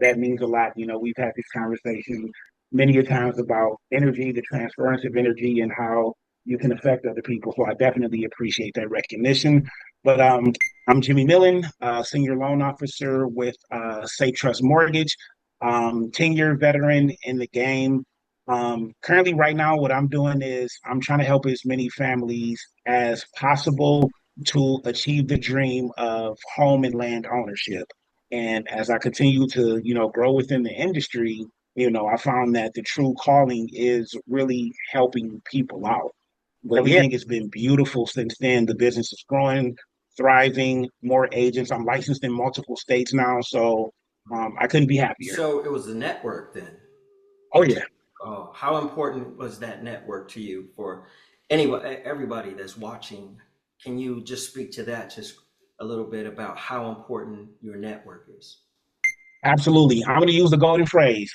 that means a lot. We've had this conversation many a times about energy, the transference of energy, and how you can affect other people. So I definitely appreciate that recognition. But I'm Jimmy Millen, senior loan officer with Safe Trust Mortgage, 10-year veteran in the game. Currently, right now, what I'm doing is I'm trying to help as many families as possible to achieve the dream of home and land ownership. And as I continue to, grow within the industry, I found that the true calling is really helping people out. But Everything. everything has been beautiful since then. The business is growing, thriving, more agents. I'm licensed in multiple states now, so I couldn't be happier. So it was the network then. Oh yeah. How important was that network to you for anybody, everybody that's watching? Can you just speak to that just a little bit about how important your network is? Absolutely. I'm going to use the golden phrase.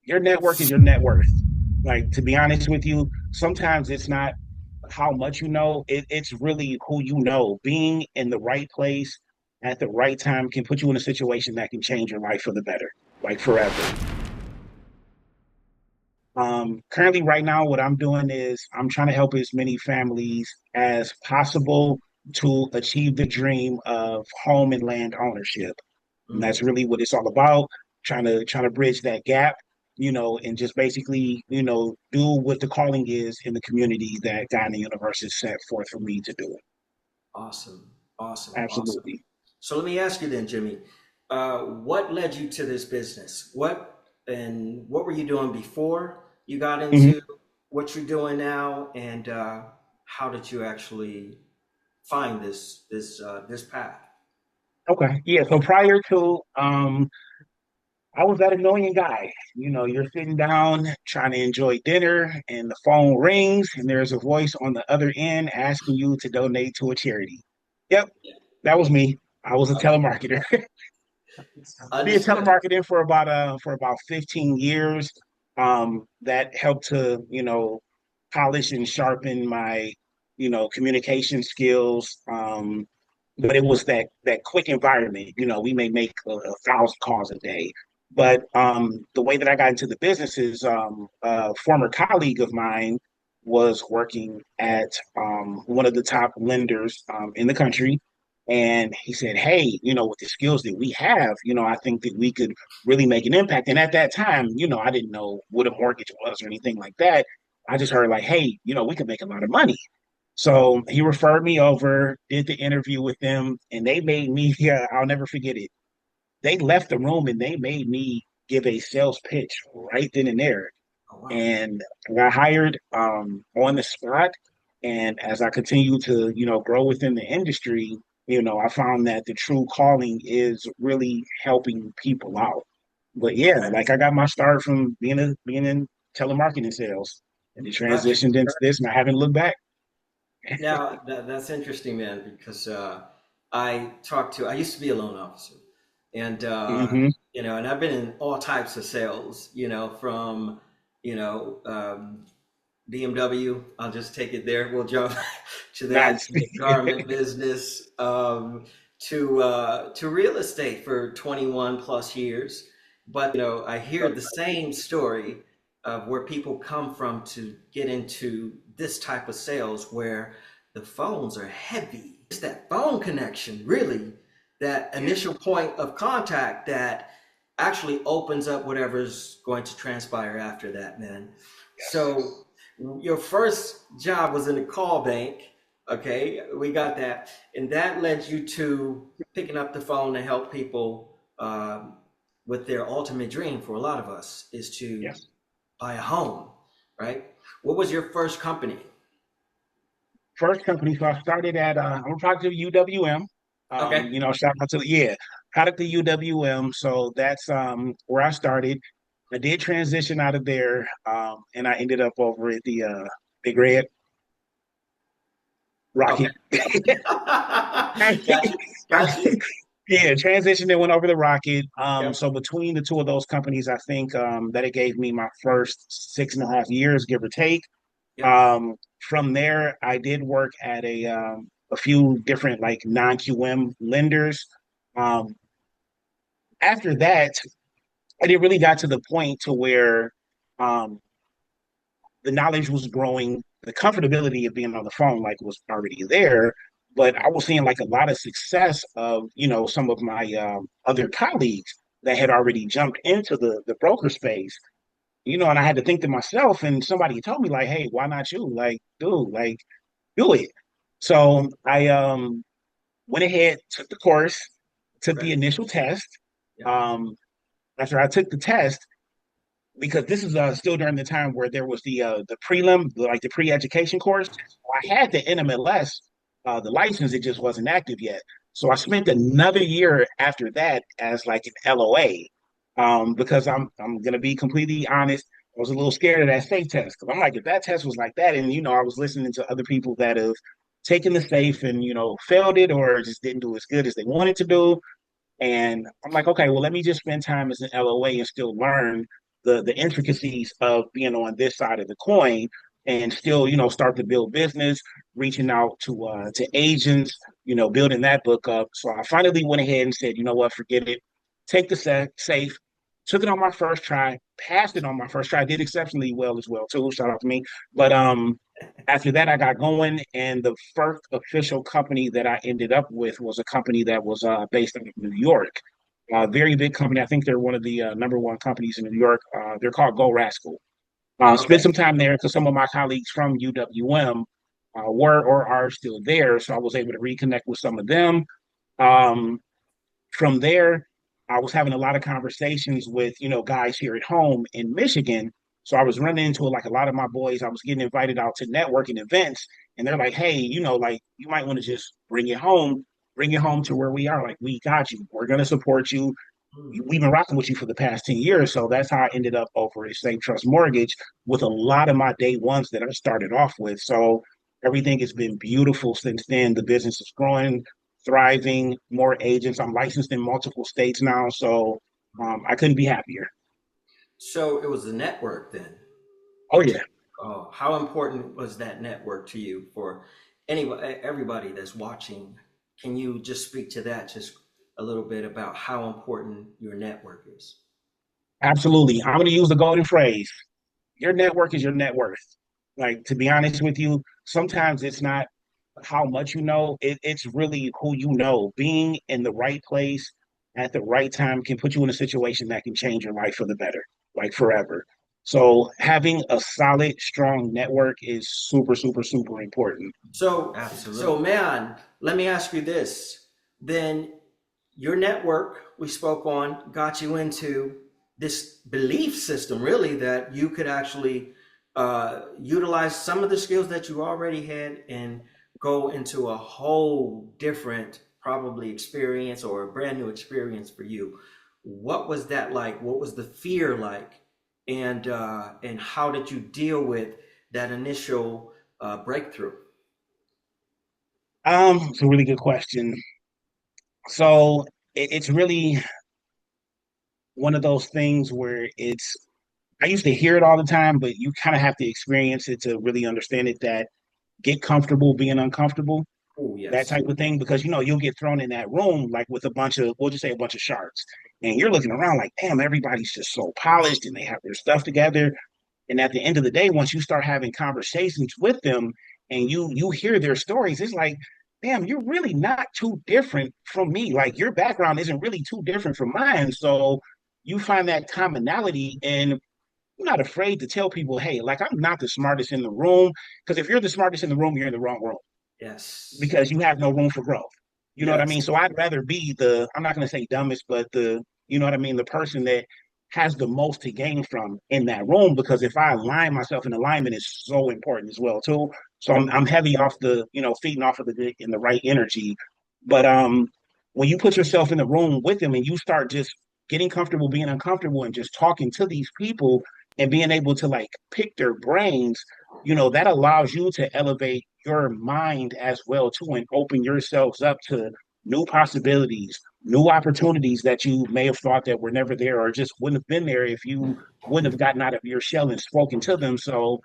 Your network is your net worth. Like, to be honest with you, sometimes it's not how much you know, it's really who you know. Being in the right place at the right time can put you in a situation that can change your life for the better, like forever. Currently, right now, what I'm doing is I'm trying to help as many families as possible to achieve the dream of home and land ownership. And Mm. that's really what it's all about, trying to bridge that gap, and just basically, do what the calling is in the community that God and the universe has set forth for me to do. Awesome, awesome, awesome. Absolutely. So let me ask you then, Jimmy, what led you to this business? What were you doing before you got Mhm. into what you're doing now, and how did you actually find this path? Okay. Yeah. So prior to I was that annoying guy. You're sitting down trying to enjoy dinner, and the phone rings, and there's a voice on the other end asking you to donate to a charity. Yep, that was me. I was a telemarketer. I did Understood. telemarketing for about 15 years. That helped to, polish and sharpen my, communication skills. But it was that quick environment. We may make a thousand calls a day. But the way that I got into the business is a former colleague of mine was working at one of the top lenders in the country. And he said, hey, with the skills that we have, I think that we could really make an impact. And at that time, I didn't know what a mortgage was or anything like that. I just heard like, hey, we could make a lot of money. So he referred me over, did the interview with them, and they made me, yeah, I'll never forget it. They left the room and they made me give a sales pitch right then and there. Oh wow. And I got hired on the spot. And as I continue to, grow within the industry, I found that the true calling is really helping people out. But yeah, like I got my start from being in telemarketing sales, and it Gotcha. transitioned into this, and I haven't looked back. Now that's interesting, man, because I used to be a loan officer, and Hmm. and I've been in all types of sales, from you know um, BMW. I'll just take it there. We'll jump to that, Nice. to the garment business, to real estate for 21 plus years. But I hear the same story of where people come from to get into this type of sales, where the phones are heavy. It's that phone connection, really, that Yeah. initial point of contact that actually opens up whatever's going to transpire after that, man. Yes. So your first job was in the call bank. Okay, we got that. And that led you to picking up the phone to help people with their ultimate dream for a lot of us is to Yes. buy a home, right? What was your first company? First company. So I started at I'm a product of UWM. Okay. Shout out to yeah, product of UWM. So that's where I started. I did transition out of there, and I ended up over at the Big Red Okay. Rocket. Gotcha. Gotcha. Yeah, transitioned and went over the Rocket. Yep. So between the two of those companies, I think that it gave me my first 6.5 years, give or take. Yep. From there, I did work at a few different like non-QM lenders. Um, After that, and it really got to the point to where um, the knowledge was growing, the comfortability of being on the phone like was already there, but I was seeing like a lot of success of some of my other colleagues that had already jumped into the broker space, and I had to think to myself, and somebody told me like, hey, why not you? Like, dude, like do it. So I went ahead, took the course, took the Right. initial test. Yeah. Um, After I took the test, because this is still during the time where there was the prelim, like the pre-education course. I had the NMLS, the license, it just wasn't active yet. So I spent another year after that as like an LOA, because I'm gonna be completely honest. I was a little scared of that state test because I'm like, if that test was like that, and I was listening to other people that have taken the safe and failed it or just didn't do as good as they wanted to do, and I'm like, okay, well, let me just spend time as an LOA and still learn the intricacies of being on this side of the coin and still, start to build business, reaching out to agents, building that book up. So I finally went ahead and said, you know what, forget it. Take the safe, took it on my first try, passed it on my first try, did exceptionally well as well, too. Shout out to me. But after that, I got going, and the first official company that I ended up with was a company that was based out of New York. Very big company. I think they're one of the number one companies in New York. They're called Go Rascal. Spent Okay. some time there because some of my colleagues from UWM were or are still there, so I was able to reconnect with some of them. Um, from there, I was having a lot of conversations with, guys here at home in Michigan. So I was running into like a lot of my boys. I was getting invited out to networking events, and they're like, hey, like you might want to just bring it home to where we are. Like, we got you. We're gonna support you. Hmm. We've been rocking with you for the past 10 years. So that's how I ended up over at State Trust Mortgage with a lot of my day ones that I started off with. So everything has been beautiful since then. The business is growing, thriving, more agents. I'm licensed in multiple states now. So I couldn't be happier. So it was the network then. Oh, yeah. Oh, how important was that network to you for anybody, everybody that's watching? Can you just speak to that just a little bit about how important your network is? Absolutely. I'm going to use the golden phrase: your network is your net worth. Like, to be honest with you, sometimes it's not how much you know, it's really who you know. Being in the right place at the right time can put you in a situation that can change your life for the better, like forever. So having a solid, strong network is super, super, super important. So Absolutely. man, let me ask you this. Then your network we spoke on got you into this belief system, really, that you could actually utilize some of the skills that you already had and go into a whole different, probably experience or a brand new experience for you. What was that like? What was the fear like? And how did you deal with that initial breakthrough? It's a really good question. So it's really one of those things where I used to hear it all the time, but you kind of have to experience it to really understand it, that get comfortable being uncomfortable, Oh, that yes. type of thing, because you'll get thrown in that room like with a bunch of, we'll just say a bunch of sharks, and you're looking around like, damn, everybody's just so polished and they have their stuff together. And at the end of the day, once you start having conversations with them and you hear their stories, it's like, damn, you're really not too different from me. Like, your background isn't really too different from mine. So you find that commonality, and I'm not afraid to tell people, hey, like, I'm not the smartest in the room. Because if you're the smartest in the room, you're in the wrong room Yes. because you have no room for growth. You know what I Yes. mean? So I'd rather be I'm not going to say dumbest, but you know what I mean? The person that has the most to gain from in that room, because if I align myself in alignment is so important as well, too. So I'm heavy off feeding off of the good and the right energy. But when you put yourself in the room with them and you start just getting comfortable being uncomfortable and just talking to these people and being able to like pick their brains, that allows you to elevate your mind as well too, and open yourselves up to new possibilities, new opportunities that you may have thought that were never there or just wouldn't have been there if you wouldn't have gotten out of your shell and spoken to them. So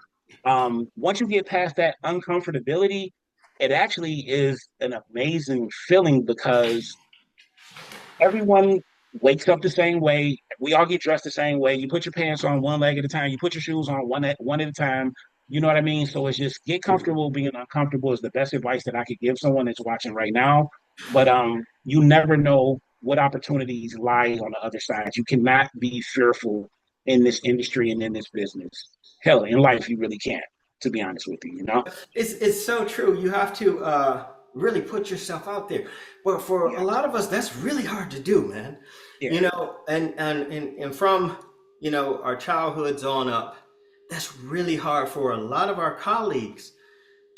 once you get past that uncomfortability, it actually is an amazing feeling because everyone wakes up the same way. We all get dressed the same way. You put your pants on one leg at a time. You put your shoes on one at a time. You know what I mean? So it's just get comfortable being uncomfortable is the best advice that I could give someone that's watching right now. But you never know what opportunities lie on the other side. You cannot be fearful in this industry and in this business. Hell, in life you really can't, to be honest with you, you know? It's so true. You have to really put yourself out there. But for a Yeah. lot of us, that's really hard to do, man. Yeah. You know, and from our childhoods on up, that's really hard for a lot of our colleagues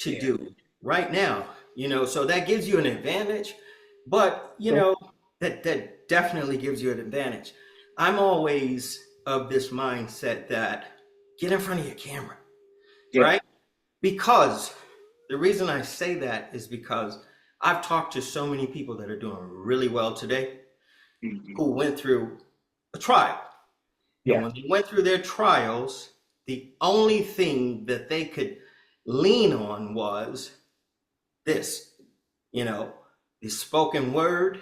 to Yeah. do right now. So that gives you an advantage, but So, that definitely gives you an advantage. I'm always of this mindset that get in front of your camera, yeah. right? Because the reason I say that is because I've talked to so many people that are doing really well today Mhm. who went through a trial. And Yeah. when they went through their trials, the only thing that they could lean on was this, you know, the spoken word.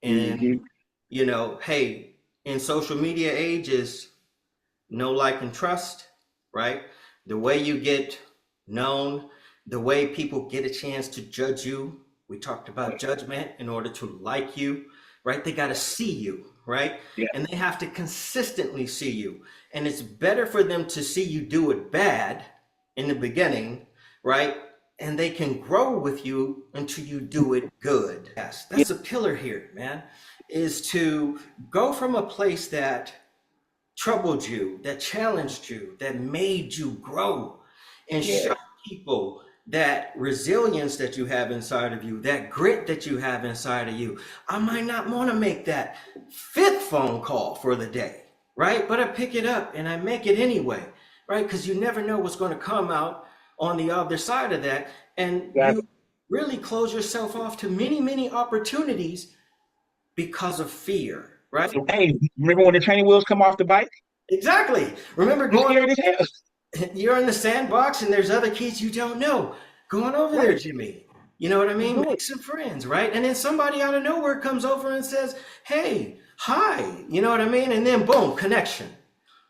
And, Hmm. hey, in social media ages, know, like, and trust, right? The way you get known, the way people get a chance to judge you. We talked about judgment in order to like you, right? They got to see you, right? Yeah. And they have to consistently see you. And it's better for them to see you do it bad in the beginning, right? And they can grow with you until you do it good. Yes, Yeah. that's a pillar here, man, is to go from a place that troubled you, that challenged you, that made you grow, and show Yeah. people that resilience that you have inside of you, that grit that you have inside of you. I might not want to make that fifth phone call for the day, right? But I pick it up and I make it anyway, right? Because you never know what's going to come out on the other side of that. And Yeah. you really close yourself off to many, many opportunities because of fear, right? So, hey, remember when the training wheels come off the bike? Exactly. Remember You going scared as hell. you're in the sandbox and there's other kids you don't know. Go on over there, Right. Jimmy. You know what I Let's mean? do it. Make some friends, right? And then somebody out of nowhere comes over and says, hey, hi. You know what I mean? And then boom, connection,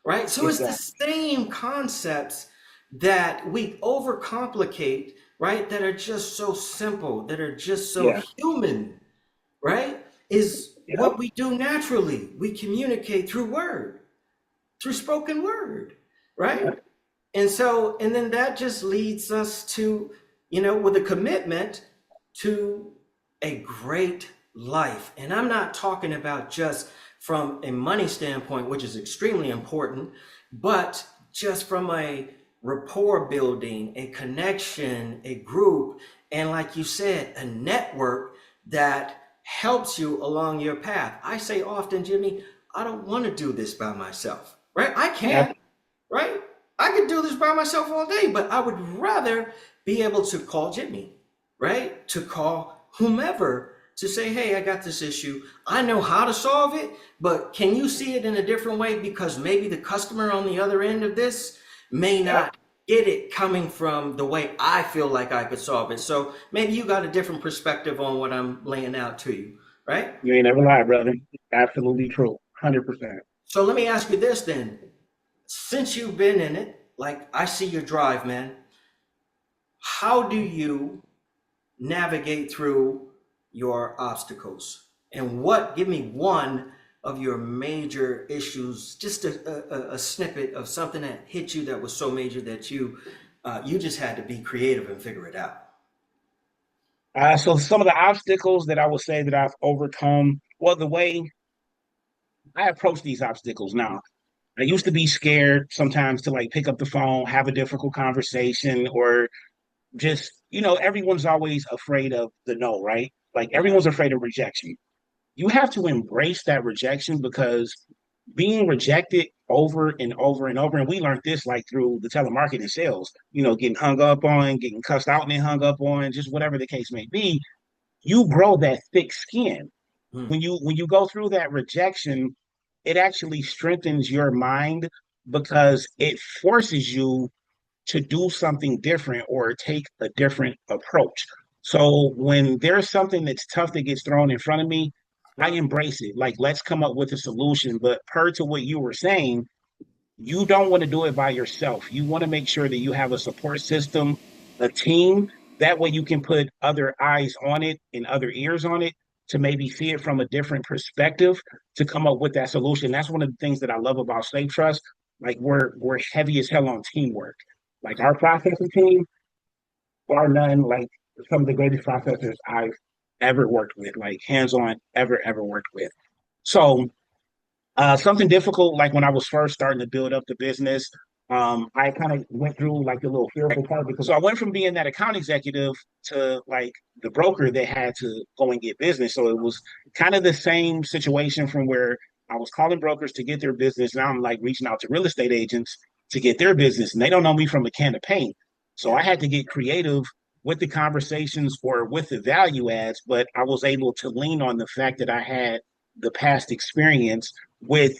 right? So it's the Exactly. same concepts that we overcomplicate, right? That are just so simple, that are just so Yeah. human, right? Is Yep. what we do naturally. We communicate through word, through spoken word, right? Yep. And then that just leads us to, with a commitment to a great life. And I'm not talking about just from a money standpoint, which is extremely important, but just from a rapport building, a connection, a group, and like you said, a network that helps you along your path. I say often, Jimmy, I don't want to do this by myself, right? I Yeah. can, right? I could do this by myself all day, but I would rather be able to call Jimmy, right? To call whomever to say, hey, I got this issue. I know how to solve it, but can you see it in a different way? Because maybe the customer on the other end of this may Yep. not get it coming from the way I feel like I could solve it. So maybe you got a different perspective on what I'm laying out to you, right? You ain't never lied, brother. Absolutely true. 100%. So let me ask you this then. Since you've been in it, like I see your drive, man, how do you navigate through your obstacles? And give me one of your major issues, just a snippet of something that hit you that was so major that you just had to be creative and figure it out. So some of the obstacles that I would say that I've overcome, well, the way I approach these obstacles now, I used to be scared sometimes to like pick up the phone, have a difficult conversation, or just, everyone's always afraid of the no, right? Like Yeah. everyone's afraid of rejection. You have to embrace that rejection because being rejected over and over and over, and we learned this like through the telemarketing sales, getting hung up on, getting cussed out and then hung up on, just whatever the case may be, you grow that thick skin. Hmm. When you go through that rejection, it actually strengthens your mind because it forces you to do something different or take a different approach. So when there's something that's tough that gets thrown in front of me, I embrace it. Like, let's come up with a solution. But per to what you were saying, you don't want to do it by yourself. You want to make sure that you have a support system, a team. That way you can put other eyes on it and other ears on it to maybe see it from a different perspective to come up with that solution. That's one of the things that I love about Safe Trust. Like we're heavy as hell on teamwork. Like our processing team, bar none, like some of the greatest processors I've ever worked with, like hands-on ever worked with. So something difficult, like when I was first starting to build up the business, I kind of went through like the little fearful part because so I went from being that account executive to like the broker that had to go and get business. So it was kind of the same situation from where I was calling brokers to get their business. Now I'm like reaching out to real estate agents to get their business, and they don't know me from a can of paint. So I Yeah, had to get creative with the conversations or with the value adds, but I was able to lean on the fact that I had the past experience with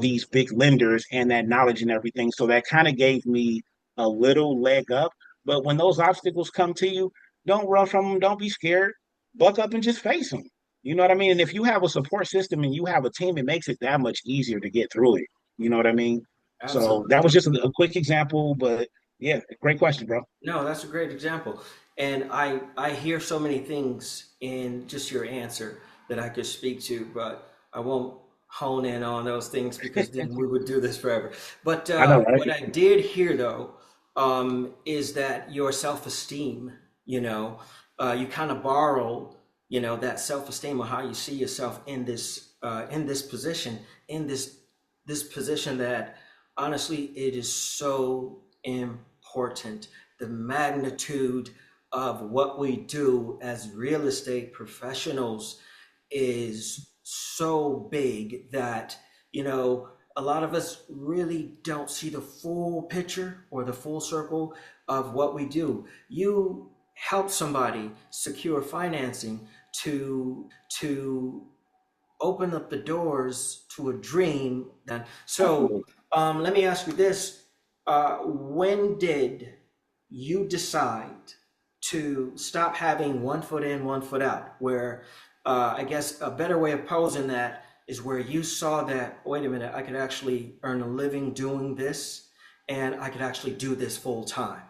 these big lenders and that knowledge and everything. So that kind of gave me a little leg up. But when those obstacles come to you, don't run from them. Don't be scared. Buck up and just face them. You know what I mean? And if you have a support system and you have a team, it makes it that much easier to get through it. You know what I mean? So that was absolutely. just a quick example, but yeah, great question, bro. No, that's a great example. And I hear so many things in just your answer that I could speak to, but I won't hone in on those things because then we would do this forever. But I know, right? what I did hear though, is that your self-esteem, you kind of borrow, that self-esteem or how you see yourself in this position, in this position that honestly it is so important. The magnitude of what we do as real estate professionals is so big that, a lot of us really don't see the full picture or the full circle of what we do. You help somebody secure financing to open up the doors to a dream. And so, Absolutely. let me ask you this: when did you decide to stop having one foot in, one foot out? Where I guess a better way of posing that is where you saw that, wait a minute, I could actually earn a living doing this, and I could actually do this full time.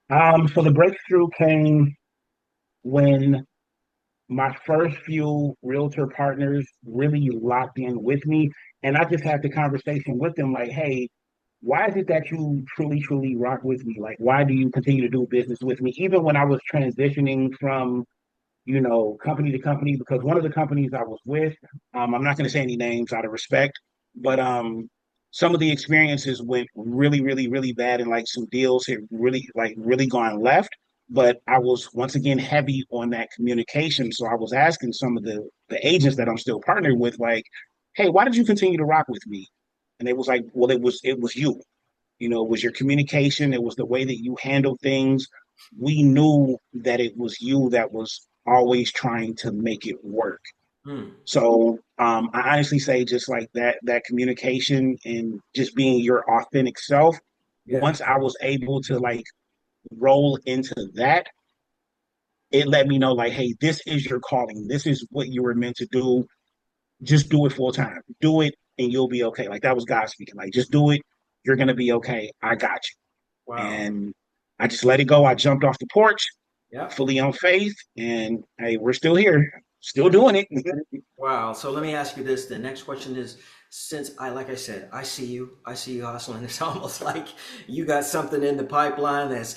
So the breakthrough came when my first few realtor partners really locked in with me. And I just had the conversation with them like, hey, why is it that you truly rock with me? Like, why do you continue to do business with me? Even when I was transitioning from, company to company, because one of the companies I was with, I'm not going to say any names out of respect, but some of the experiences went really bad, and like some deals had really gone left. But I was once again heavy on that communication, so I was asking some of the agents that I'm still partnered with, like, "Hey, why did you continue to rock with me?" And it was like, "Well, it was you. It was your communication. It was the way that you handled things. We knew that it was you that was always trying to make it work." Hmm. So I honestly say just like that communication and just being your authentic self. Yeah. Once I was able to like roll into that, it let me know like, hey, this is your calling. This is what you were meant to do. Just do it full time. Do it and you'll be okay. Like that was God speaking. Like just do it. You're gonna be okay. I got you. Wow. And I just let it go. I jumped off the porch, Yeah. fully on faith, and hey, we're still here, still doing it. Wow. So let me ask you this. The next question is, since like I said, I see you hustling. It's almost like you got something in the pipeline that's,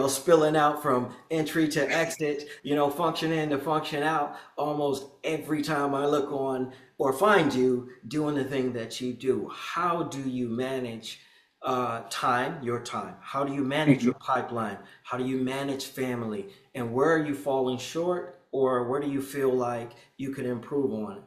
spilling out from entry to exit, function in to function out almost every time I look on or find you doing the thing that you do. How do you manage your time? How do you manage your pipeline? How do you manage family? And where are you falling short, or where do you feel like you could improve on it?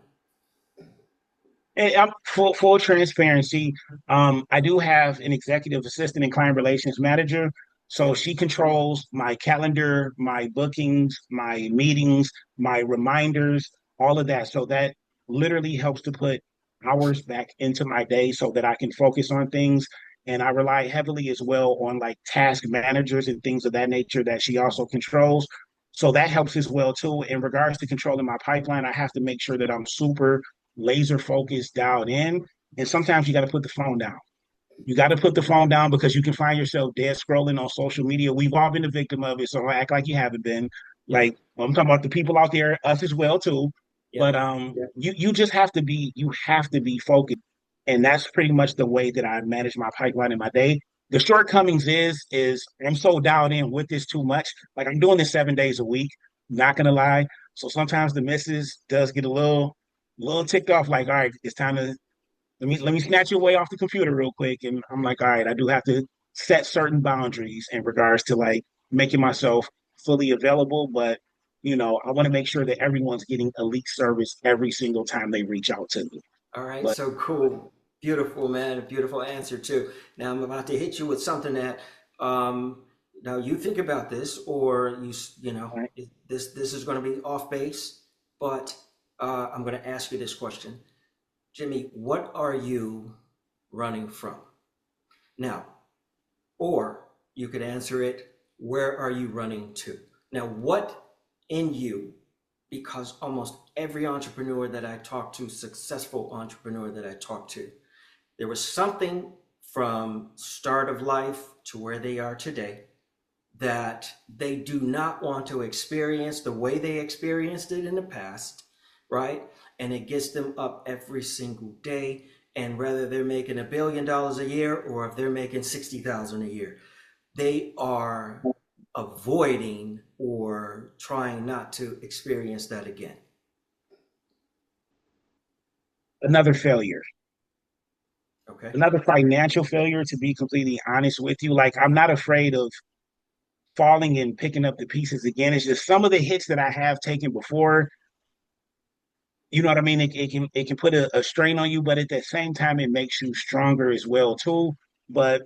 And I'm full transparency. I do have an executive assistant and client relations manager. So Yep. she controls my calendar, my bookings, my meetings, my reminders, all of that. So that literally helps to put hours back into my day so that I can focus on things. And I rely heavily as well on like task managers and things of that nature that she also controls. So that helps as well too. In regards to controlling my pipeline, I have to make sure that I'm super laser focused, dialed in. And sometimes you got to put the phone down. You got to put the phone down because you can find yourself dead scrolling on social media. We've all been a victim of it, so don't act like you haven't been. Yep. Like I'm talking about the people out there, us as well too. But Yep. you just have to be focused, and that's pretty much the way that I manage my pipeline in my day. The shortcomings is I'm so dialed in with this too much. Like I'm doing this 7 days a week. Not gonna lie. So sometimes the missus does get a little ticked off. Like, all right, it's time to let me snatch you away off the computer real quick. And I'm like, all right, I do have to set certain boundaries in regards to like making myself fully available. But I want to make sure that everyone's getting elite service every single time they reach out to me. All right, But so cool. Beautiful, man. A beautiful answer, too. Now, I'm about to hit you with something that, um, now you think about this, or all right, this is going to be off base, but I'm going to ask you this question. Jimmy, what are you running from? Now, or you could answer it, where are you running to? Now, what in you, because almost every entrepreneur that I talk to, successful entrepreneur that I talk to, there was something from start of life to where they are today that they do not want to experience the way they experienced it in the past, right? And it gets them up every single day. And whether they're making $1 billion a year or if they're making 60,000 a year, they are avoiding or trying not to experience that again. another failure, Okay. another financial failure. To be completely honest with you, like I'm not afraid of falling and picking up the pieces again. It's just some of the hits that I have taken before. You know what I mean? It can put a strain on you, but at the same time, it makes you stronger as well too. But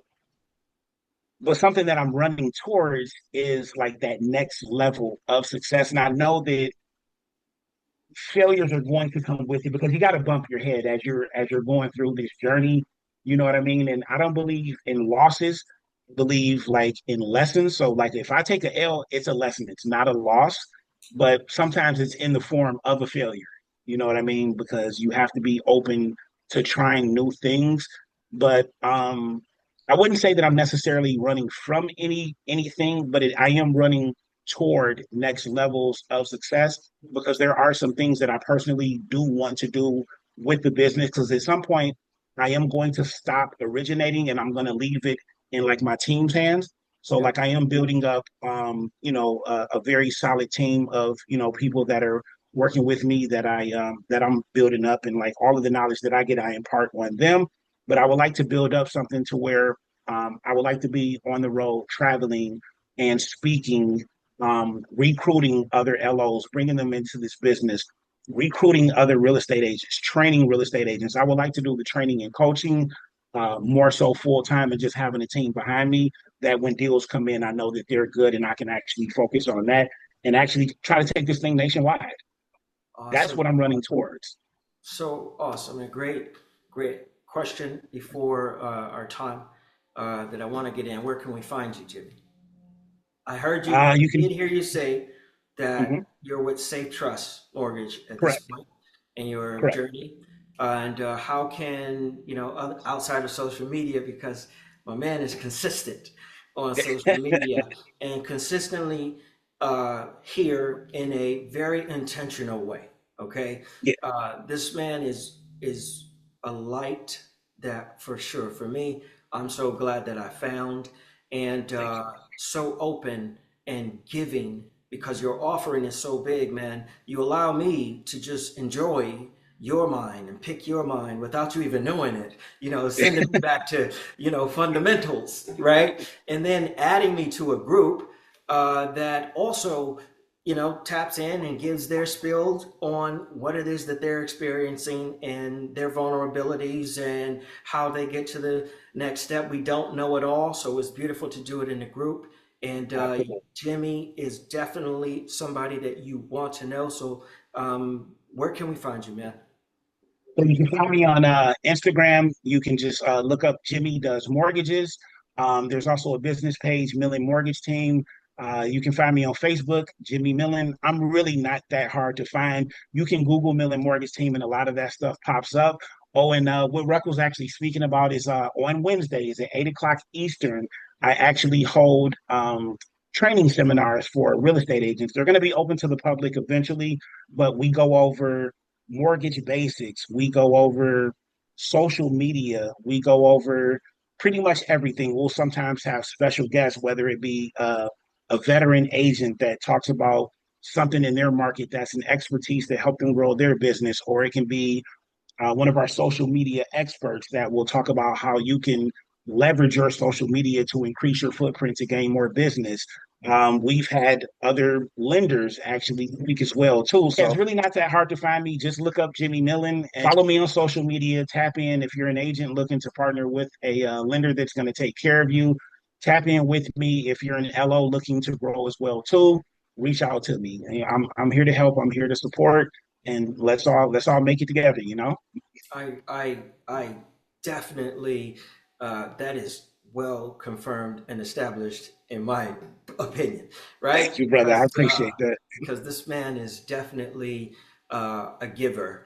something that I'm running towards is like that next level of success. And I know that failures are going to come with it because you got to bump your head as you're going through this journey. You know what I mean? And I don't believe in losses, believe like in lessons. So like if I take a L, it's a lesson. It's not a loss, but sometimes it's in the form of a failure. You know what I mean? Because you have to be open to trying new things. But I wouldn't say that I'm necessarily running from anything, but I am running toward next levels of success because there are some things that I personally do want to do with the business. Because at some point, I am going to stop originating and I'm going to leave it in like my team's hands. So Yep. like I am building up, a very solid team of people that are working with me that I'm building up, and like all of the knowledge that I get, I impart on them. But I would like to build up something to where I would like to be on the road, traveling and speaking, recruiting other LOs, bringing them into this business, recruiting other real estate agents, training real estate agents. I would like to do the training and coaching more so full time and just having a team behind me that when deals come in, I know that they're good and I can actually focus on that and actually try to take this thing nationwide. That's Awesome. what I'm running towards. So awesome. A great, great question before our time that I want to get in. Where can we find you, Jimmy? I You did can, hear you say mhm, that you're with Safe Trust Mortgage at this correct, point in your correct. journey. And how can, outside of social media, because my man is consistent on social media and consistently here in a very intentional way. Okay. Yeah, This man is a light that for sure for me, I'm so glad that I found and thank you. so open and giving because your offering is so big, man. You allow me to just enjoy your mind and pick your mind without you even knowing it, sending me back to, fundamentals, right? And then adding me to a group that also, taps in and gives their spill on what it is that they're experiencing and their vulnerabilities and how they get to the next step. We don't know it all, so it's beautiful to do it in a group. And Absolutely. Jimmy is definitely somebody that you want to know. So, where can we find you, man? So you can find me on Instagram. You can just look up Jimmy Does Mortgages. There's also a business page, Millen Mortgage Team. You can find me on Facebook, Jimmy Millen. I'm really not that hard to find. You can Google Millen Mortgage Team, and a lot of that stuff pops up. Oh, and what Ruck was actually speaking about is on Wednesdays at 8 o'clock Eastern, I actually hold training seminars for real estate agents. They're going to be open to the public eventually, but we go over mortgage basics. We go over social media. We go over pretty much everything. We'll sometimes have special guests, whether it be a veteran agent that talks about something in their market that's an expertise to help them grow their business, or it can be one of our social media experts that will talk about how you can leverage your social media to increase your footprint to gain more business. We've had other lenders actually speak as well too. So it's really not that hard to find me. Just look up Jimmy Millen and follow me on social media. Tap in if you're an agent looking to partner with a lender that's going to take care of you. Tap in with me if you're an LO looking to grow as well too. Reach out to me. I'm here to help. I'm here to support, and let's all make it together. I definitely that is well confirmed and established in my opinion, Thank right? you, brother. I appreciate that. Because this man is definitely a giver,